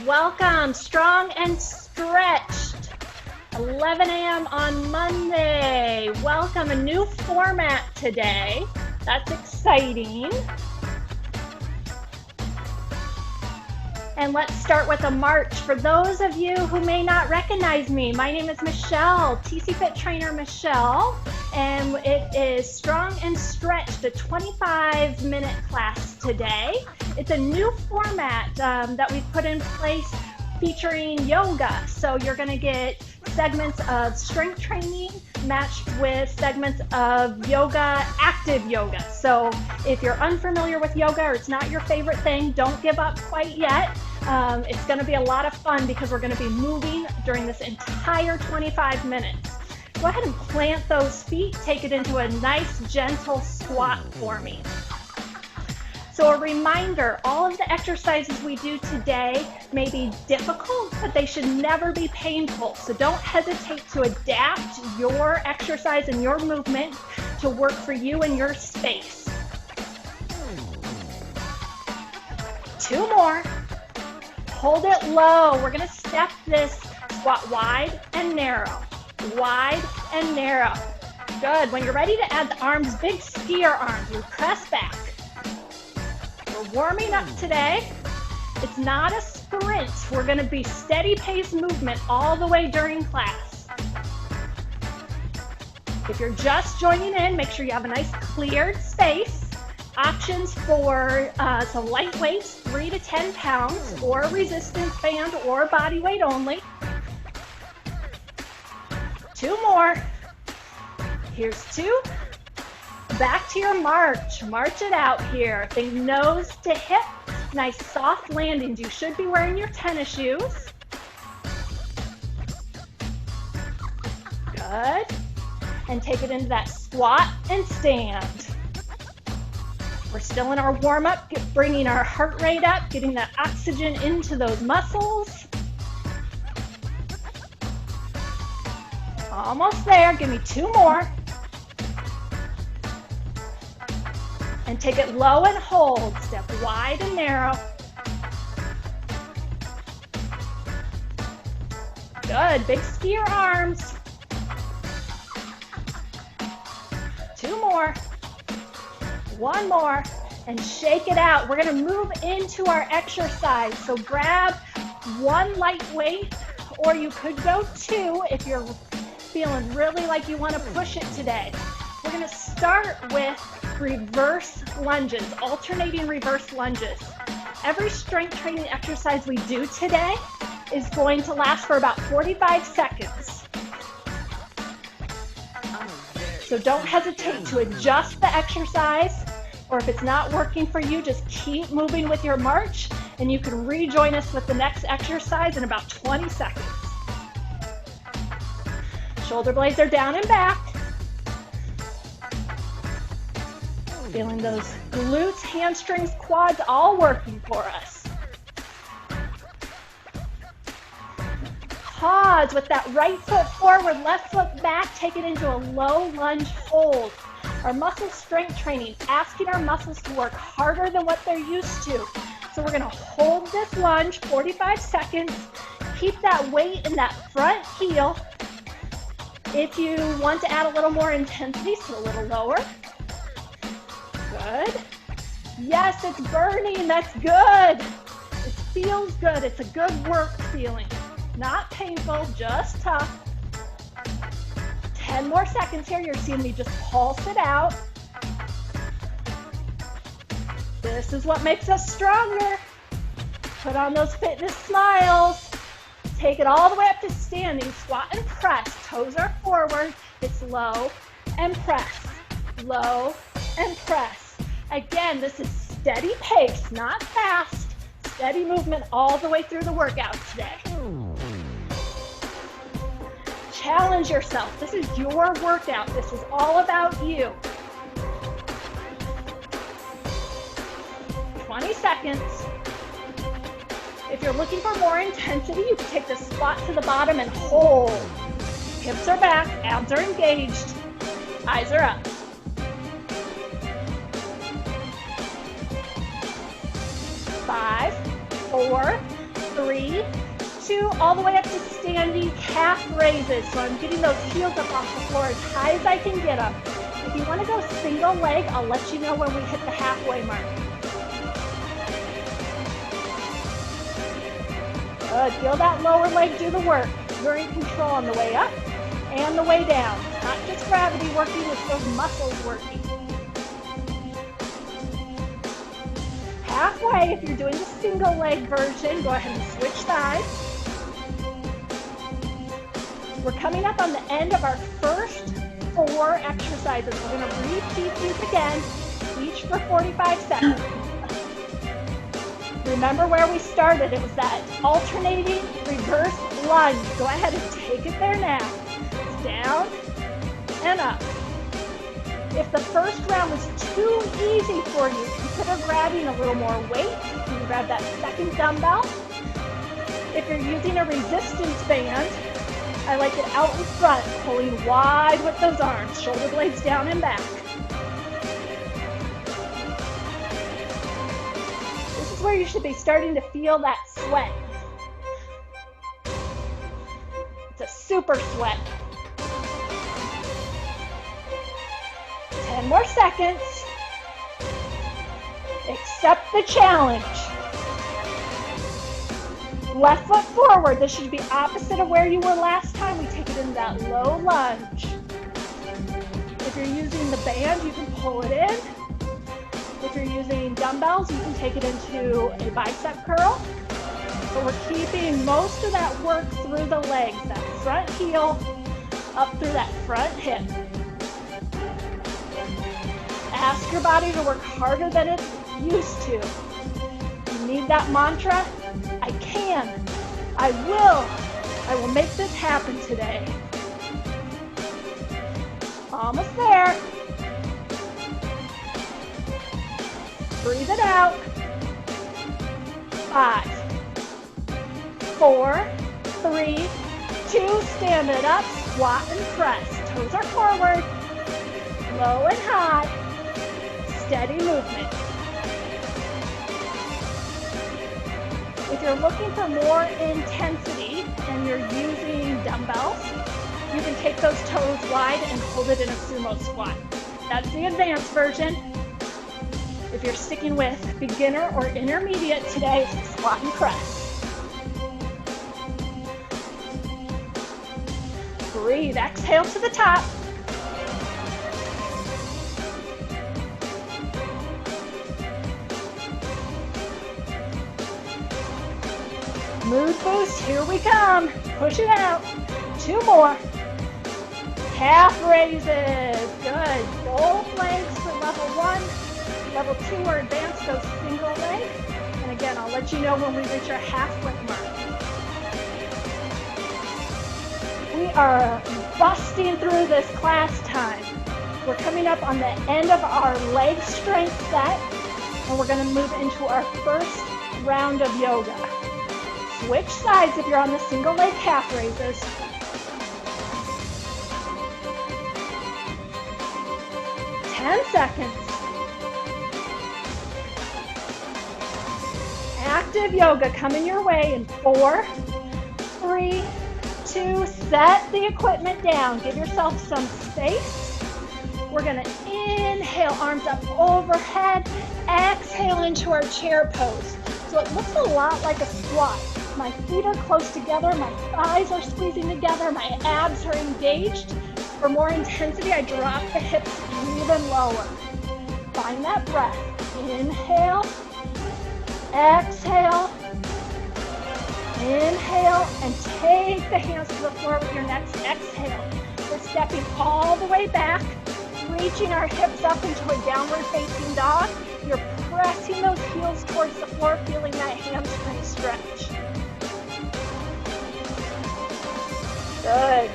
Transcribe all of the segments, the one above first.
welcome, strong and stretched. 11 a.m. on Monday. Welcome, a new format today. That's exciting. And let's start with a march. For those of you who may not recognize me, my name is Michelle, TC Fit Trainer Michelle, and it is Strong and Stretched, a 25-minute class today. It's a new format that we've put in place featuring yoga. So you're gonna get segments of strength training matched with segments of yoga, active yoga. So if you're unfamiliar with yoga or it's not your favorite thing, don't give up quite yet. It's gonna be a lot of fun because we're gonna be moving during this entire 25 minutes. Go ahead and plant those feet, take it into a nice gentle squat for me. So a reminder, all of the exercises we do today may be difficult, but they should never be painful. So don't hesitate to adapt your exercise and your movement to work for you and your space. 2 more. Hold it low. We're gonna step this squat wide and narrow, wide and narrow. Good. When you're ready to add the arms, big skier arms, we press back. We're warming up today. It's not a sprint. We're gonna be steady pace movement all the way during class. If you're just joining in, make sure you have a nice cleared space. Options for some light weights, 3 to 10 pounds, or a resistance band, or body weight only. 2 more. Here's 2. Back to your march. March it out here. Think nose to hip. Nice soft landings. You should be wearing your tennis shoes. Good. And take it into that squat and stand. We're still in our warm-up, bringing our heart rate up, getting that oxygen into those muscles. Almost there. Give me 2 more. And take it low and hold. Step wide and narrow. Good. Big skier arms. 2 more. 1 more. And shake it out. We're going to move into our exercise. So grab 1 light weight, or you could go 2 if you're feeling really like you want to push it today. We're going to start with reverse lunges, alternating reverse lunges. Every strength training exercise we do today is going to last for about 45 seconds. So don't hesitate to adjust the exercise, or if it's not working for you, just keep moving with your march, and you can rejoin us with the next exercise in about 20 seconds. Shoulder blades are down and back. Feeling those glutes, hamstrings, quads all working for us. Pause with that right foot forward, left foot back, take it into a low lunge hold. Our muscle strength training, asking our muscles to work harder than what they're used to. So we're gonna hold this lunge 45 seconds, keep that weight in that front heel. If you want to add a little more intensity, so a little lower. Good. Yes, it's burning, that's good. It feels good, it's a good work feeling. Not painful, just tough. 10 more seconds here. You're seeing me just pulse it out. This is what makes us stronger. Put on those fitness smiles. Take it all the way up to standing. Squat and press. Toes are forward. It's low and press. Low and press. Again, this is steady pace, not fast. Steady movement all the way through the workout today. Challenge yourself. This is your workout. This is all about you. 20 seconds. If you're looking for more intensity, you can take the squat to the bottom and hold. Hips are back, abs are engaged, eyes are up. 5, 4, 3, 2, all the way up to standing calf raises. So I'm getting those heels up off the floor as high as I can get them. If you want to go single leg, I'll let you know when we hit the halfway mark. Good, feel that lower leg do the work. You're in control on the way up and the way down. Not just gravity working, it's those muscles working. Halfway, if you're doing the single leg version, go ahead and switch sides. We're coming up on the end of our first 4 exercises. We're going to repeat these again, each for 45 seconds. Remember where we started. It was that alternating reverse lunge. Go ahead and take it there now. It's down and up. If the first round was too easy for you, consider grabbing a little more weight. You can grab that second dumbbell. If you're using a resistance band, I like it out in front, pulling wide with those arms, shoulder blades down and back. This is where you should be starting to feel that sweat. It's a super sweat. 10 more seconds. Accept the challenge. Left foot forward. This should be opposite of where you were last time. We take it in that low lunge. If you're using the band, you can pull it in. If you're using dumbbells, you can take it into a bicep curl. So we're keeping most of that work through the legs, that front heel up through that front hip. Ask your body to work harder than it's used to. You need that mantra. I can, I will make this happen today. Almost there. Breathe it out. 5, 4, 3, 2, stand it up, squat and press. Toes are forward, low and high, steady movement. If you're looking for more intensity and you're using dumbbells, you can take those toes wide and hold it in a sumo squat. That's the advanced version. If you're sticking with beginner or intermediate today, it's squat and press. Breathe, exhale to the top. Mood boost, here we come. Push it out. 2 more. Calf raises. Good. Both legs for level 1. Level 2 or advanced, those single leg. And again, I'll let you know when we reach our halfway mark. We are busting through this class time. We're coming up on the end of our leg strength set, and we're going to move into our first round of yoga. Switch sides if you're on the single leg calf raises. Ten seconds. Active yoga coming your way in 4, 3, 2, set the equipment down. Give yourself some space. We're gonna inhale, arms up overhead, exhale into our chair pose. So it looks a lot like a squat. My feet are close together, my thighs are squeezing together, my abs are engaged. For more intensity, I drop the hips even lower. Find that breath. Inhale, exhale, inhale, and take the hands to the floor with your next exhale. We're stepping all the way back, reaching our hips up into a downward facing dog. You're pressing those heels towards the floor, feeling that hamstring stretch. Good.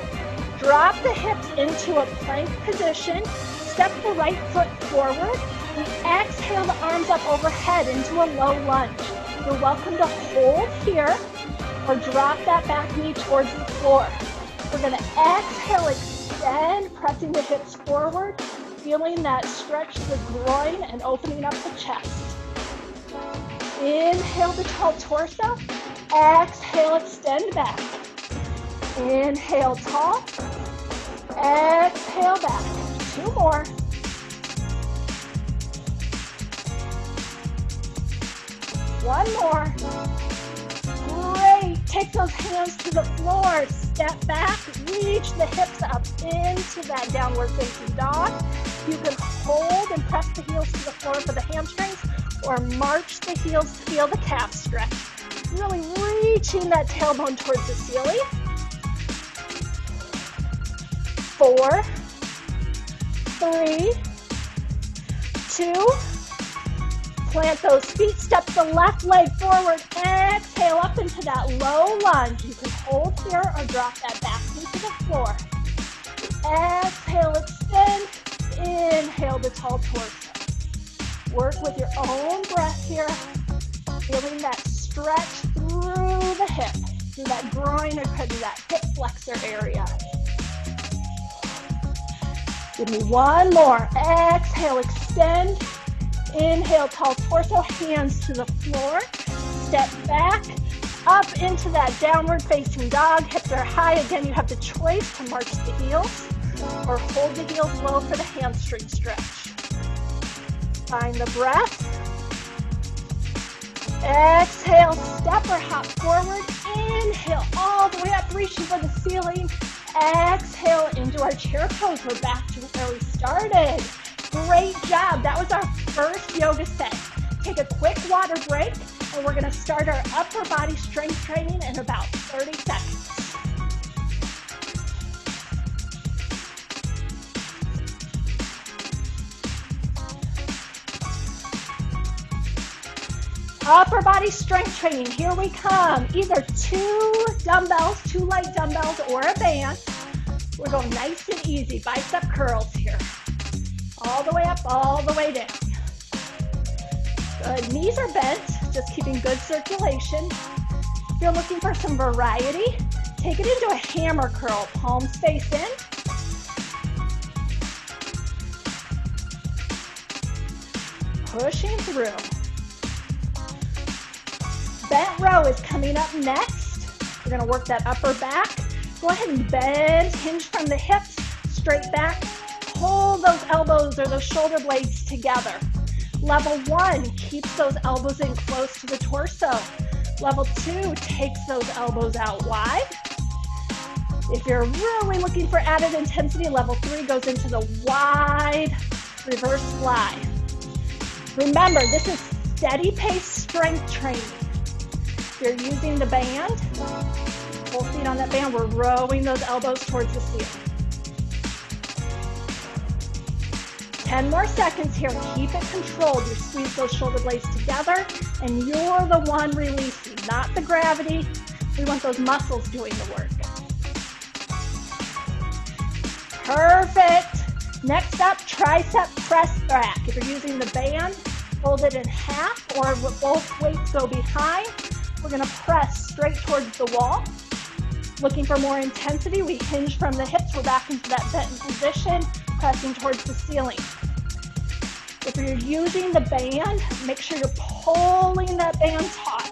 Drop the hips into a plank position. Step the right foot forward. We exhale the arms up overhead into a low lunge. You're welcome to hold here or drop that back knee towards the floor. We're going to exhale, extend, pressing the hips forward, feeling that stretch the groin and opening up the chest. Inhale the tall torso. Exhale, extend back. Inhale, tall. Exhale, back. 2 more. One more. Great. Take those hands to the floor. Step back. Reach the hips up into that downward facing dog. You can hold and press the heels to the floor for the hamstrings, or march the heels to feel the calf stretch. Really reaching that tailbone towards the ceiling. 4, 3, 2. Plant those feet, step the left leg forward, exhale up into that low lunge. You can hold here or drop that back knee to the floor. Exhale, extend, inhale the tall torso. Work with your own breath here, feeling that stretch through the hip, through that groin or through that hip flexor area. Give me one more. Exhale, extend. Inhale, tall torso, hands to the floor. Step back, up into that downward facing dog. Hips are high. Again, you have the choice to march the heels or hold the heels low for the hamstring stretch. Find the breath. Exhale, step or hop forward. Inhale, all the way up, reaching for the ceiling. Exhale into our chair pose. We're back to where we started. Great job. That was our first yoga set. Take a quick water break, and we're going to start our upper body strength training in about 30 seconds. Upper body strength training. Here we come. Either 2 dumbbells, 2 light dumbbells, or a band. We're going nice and easy. Bicep curls here. All the way up, all the way down. Good. Knees are bent, just keeping good circulation. If you're looking for some variety, take it into a hammer curl. Palms face in. Pushing through. Bent row is coming up next. We're going to work that upper back. Go ahead and bend, hinge from the hips, straight back. Pull those elbows or those shoulder blades together. Level 1 keeps those elbows in close to the torso. Level 2 takes those elbows out wide. If you're really looking for added intensity, level 3 goes into the wide reverse fly. Remember, this is steady pace strength training. If you're using the band, full feet on that band, we're rowing those elbows towards the ceiling. 10 more seconds here. Keep it controlled. You squeeze those shoulder blades together, and you're the one releasing, not the gravity. We want those muscles doing the work. Perfect. Next up, tricep press back. If you're using the band, fold it in half, or both weights go behind. We're going to press straight towards the wall. Looking for more intensity, we hinge from the hips. We're back into that bent position, pressing towards the ceiling. If you're using the band, make sure you're pulling that band taut.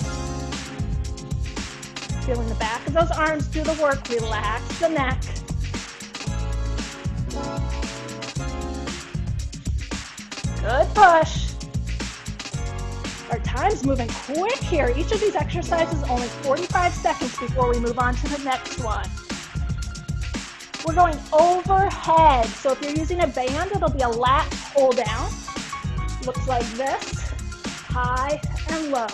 Feeling the back of those arms do the work. Relax the neck. Good push. Our time's moving quick here. Each of these exercises only 45 seconds before we move on to the next one. We're going overhead. So if you're using a band, it'll be a lat pull down. Looks like this. High and low.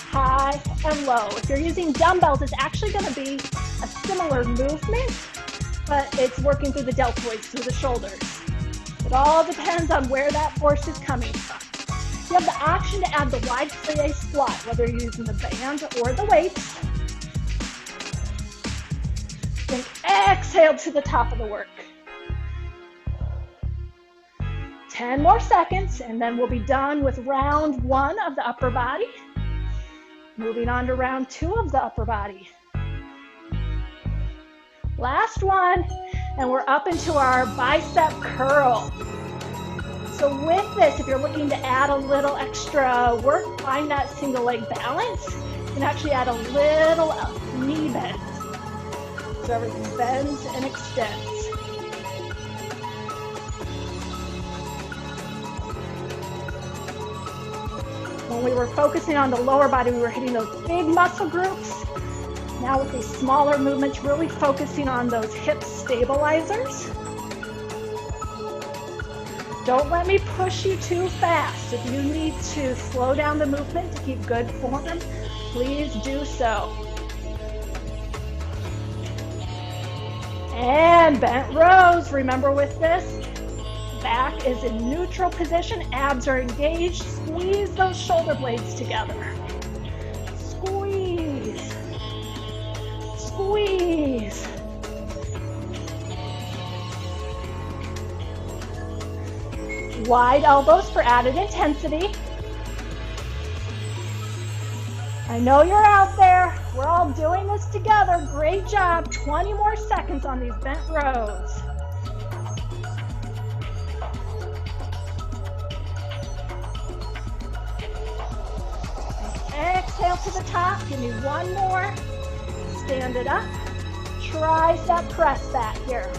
High and low. If you're using dumbbells, it's actually going to be a similar movement, but it's working through the deltoids, through the shoulders. It all depends on where that force is coming from. You have the option to add the wide plie squat, whether you're using the band or the weights. Then exhale to the top of the work. 10 more seconds, and then we'll be done with round 1 of the upper body. Moving on to round 2 of the upper body. Last one, and we're up into our bicep curl. So with this, if you're looking to add a little extra work, find that single leg balance. can actually add a little knee bend. So everything bends and extends. When we were focusing on the lower body, we were hitting those big muscle groups. Now with these smaller movements, really focusing on those hip stabilizers. Don't let me push you too fast. If you need to slow down the movement to keep good form, please do so. And bent rows. Remember with this, back is in neutral position, abs are engaged. Squeeze those shoulder blades together. Squeeze. Squeeze. Wide elbows for added intensity. I know you're out there. We're all doing this together. Great job. 20 more seconds on these bent rows. Exhale to the top. Give me one more. Stand it up. Tricep press back here.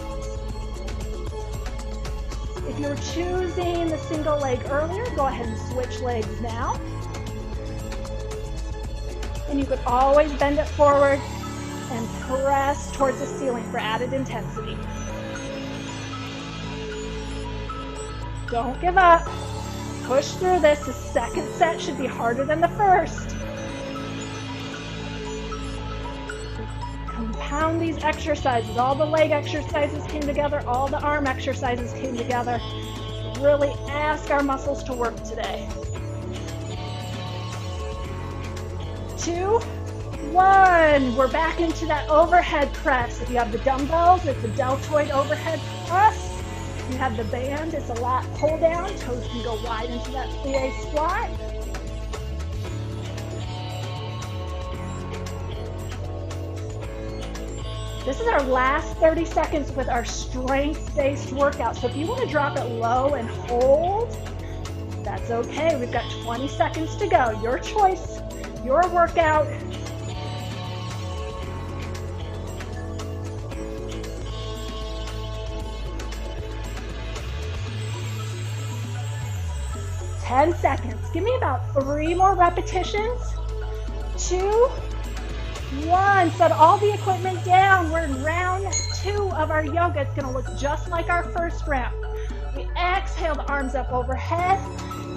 If you were choosing the single leg earlier, go ahead and switch legs now. And you could always bend it forward and press towards the ceiling for added intensity. Don't give up. Push through this. The second set should be harder than the first. Compound these exercises. All the leg exercises came together. All the arm exercises came together. Really ask our muscles to work today. 2, 1. We're back into that overhead press. If you have the dumbbells, it's a deltoid overhead press. If you have the band, it's a lat pull down. Toes can go wide into that plie squat. This is our last 30 seconds with our strength-based workout. So if you want to drop it low and hold, that's okay. We've got 20 seconds to go. Your choice, your workout. Ten seconds. Give me about 3 more repetitions. 2, 1. Set all the equipment down. We're in round 2 of our yoga. It's going to look just like our first round. We exhale the arms up overhead.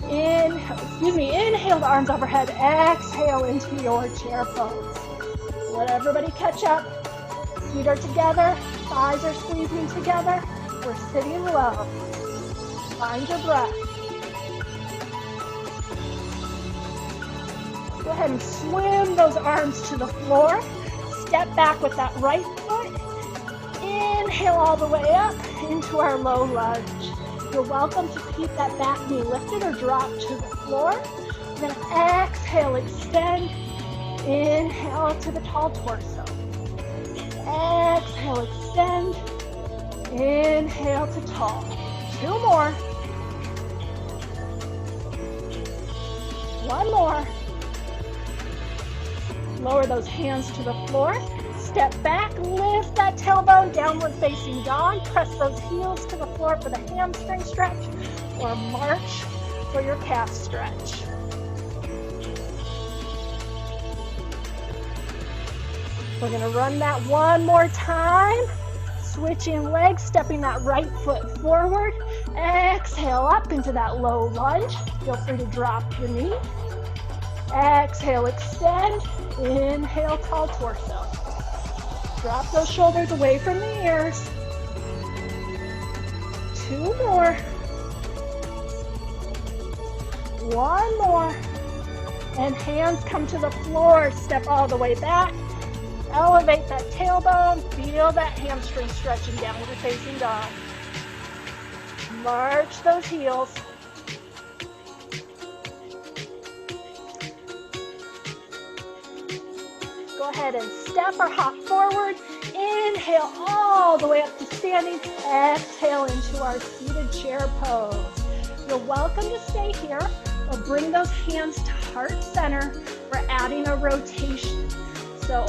Inhale the arms overhead. Exhale into your chair pose. Let everybody catch up. Feet are together. Thighs are squeezing together. We're sitting low. Find your breath. Go ahead and swim those arms to the floor. Step back with that right foot. Inhale all the way up into our low lunge. You're welcome to keep that back knee lifted or drop to the floor. Then exhale, extend. Inhale to the tall torso. Exhale, extend. Inhale to tall. 2 more. 1 more. Lower those hands to the floor. Step back, lift that tailbone, downward facing dog. Press those heels to the floor for the hamstring stretch, or march for your calf stretch. We're gonna run that one more time. Switching legs, stepping that right foot forward. Exhale up into that low lunge. Feel free to drop your knee. Exhale, extend. Inhale, tall torso. Drop those shoulders away from the ears. 2 more. 1 more. And hands come to the floor. Step all the way back. Elevate that tailbone. Feel that hamstring stretching downward facing dog. March those heels. Go ahead and step or hop forward. Inhale all the way up to standing. Exhale into our seated chair pose. You're welcome to stay here or bring those hands to heart center. we're adding a rotation. So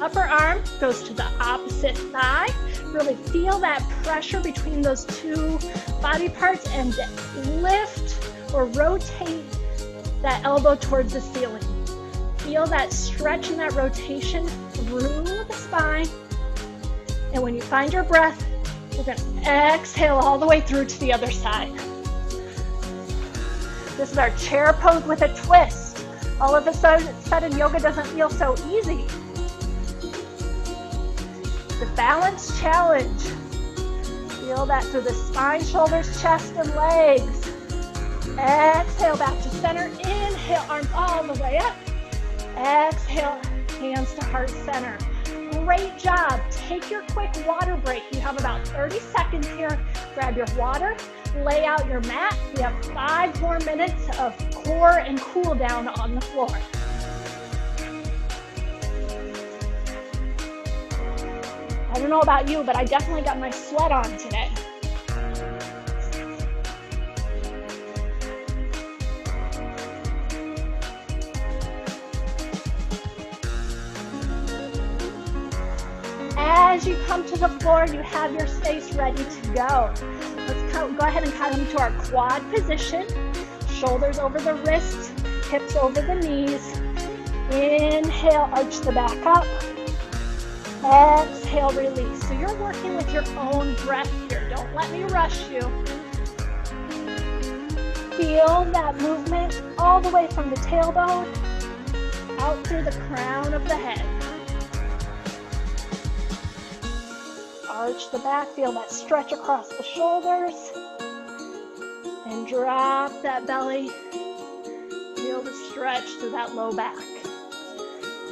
upper arm goes to the opposite thigh. Really feel that pressure between those two body parts and lift or rotate that elbow towards the ceiling. Feel that stretch and that rotation through the spine. And when you find your breath, we're going to exhale all the way through to the other side. This is our chair pose with a twist. All of a sudden, yoga doesn't feel so easy. The balance challenge. Feel that through the spine, shoulders, chest, and legs. Exhale back to center. Inhale, arms all the way up. Exhale, hands to heart center. Great job. Take your quick water break. You have about 30 seconds here. Grab your water, lay out your mat. We have 5 more minutes of core and cool down on the floor. I don't know about you, but I definitely got my sweat on today. As you come to the floor, you have your space ready to go. Let's go ahead and come to our quad position. Shoulders over the wrists, hips over the knees. Inhale, arch the back up. Exhale, release. So you're working with your own breath here. Don't let me rush you. Feel that movement all the way from the tailbone out through the crown of the head. Arch the back, feel that stretch across the shoulders. And drop that belly. Feel the stretch through that low back.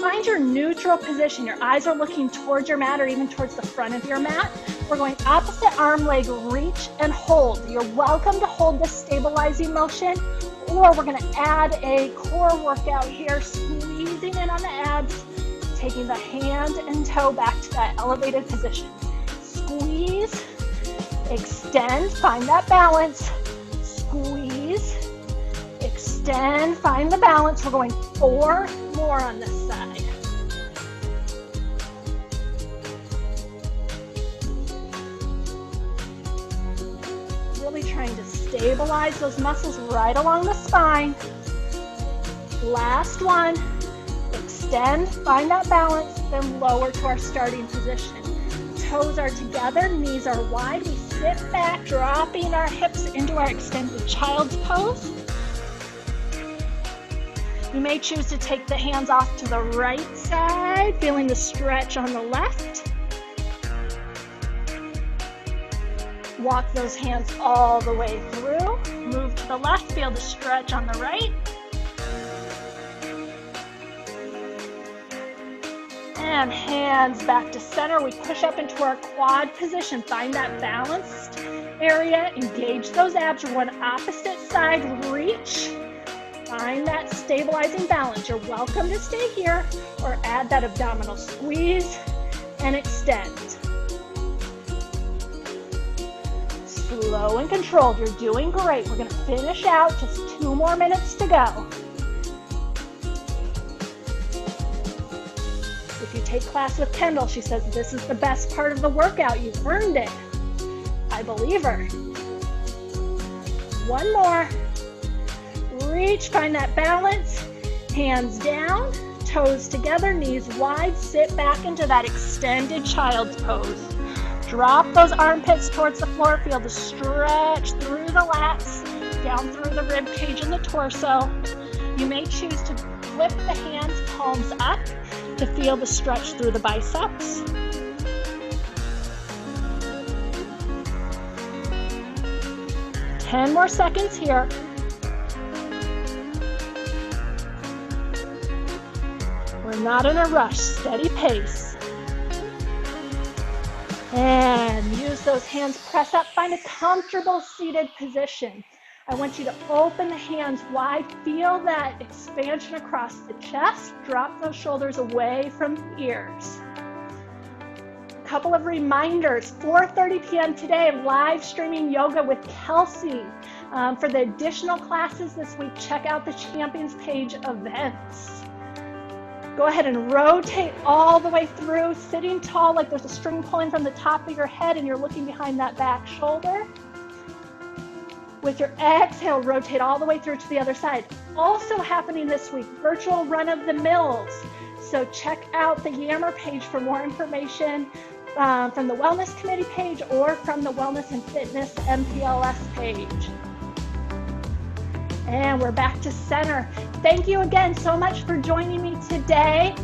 Find your neutral position. Your eyes are looking towards your mat or even towards the front of your mat. We're going opposite arm, leg, reach and hold. You're welcome to hold this stabilizing motion, or we're going to add a core workout here, squeezing in on the abs, taking the hand and toe back to that elevated position. Squeeze, extend, find that balance. Squeeze, extend, find the balance. We're going 4 more on this side. Really trying to stabilize those muscles right along the spine. Last one. Extend, find that balance, then lower to our starting position. Toes are together, knees are wide. We sit back, dropping our hips into our extended child's pose. You may choose to take the hands off to the right side, feeling the stretch on the left. Walk those hands all the way through. Move to the left, feel the stretch on the right. And hands back to center. We push up into our quad position. Find that balanced area. Engage those abs. We're going opposite side. Reach. Find that stabilizing balance. You're welcome to stay here or add that abdominal squeeze and extend. Slow and controlled. You're doing great. We're going to finish out. Just 2 more minutes to go. If you take class with Kendall, she says this is the best part of the workout. You've earned it. I believe her. 1 more. Reach, find that balance. Hands down, toes together, knees wide. Sit back into that extended child's pose. Drop those armpits towards the floor. Feel the stretch through the lats, down through the rib cage and the torso. You may choose to flip the hands, palms up, to feel the stretch through the biceps. Ten more seconds here. We're not in a rush, steady pace. And use those hands, press up, find a comfortable seated position. I want you to open the hands wide, feel that expansion across the chest, drop those shoulders away from the ears. A couple of reminders, 4:30 p.m. today, live streaming yoga with Kelsey. For the additional classes this week, check out the Champions page events. Go ahead and rotate all the way through, sitting tall like there's a string pulling from the top of your head and you're looking behind that back shoulder. With your exhale, rotate all the way through to the other side. Also happening this week, virtual run of the mills. So check out the Yammer page for more information from the Wellness Committee page or from the Wellness and Fitness MPLS page. And we're back to center. Thank you again so much for joining me today.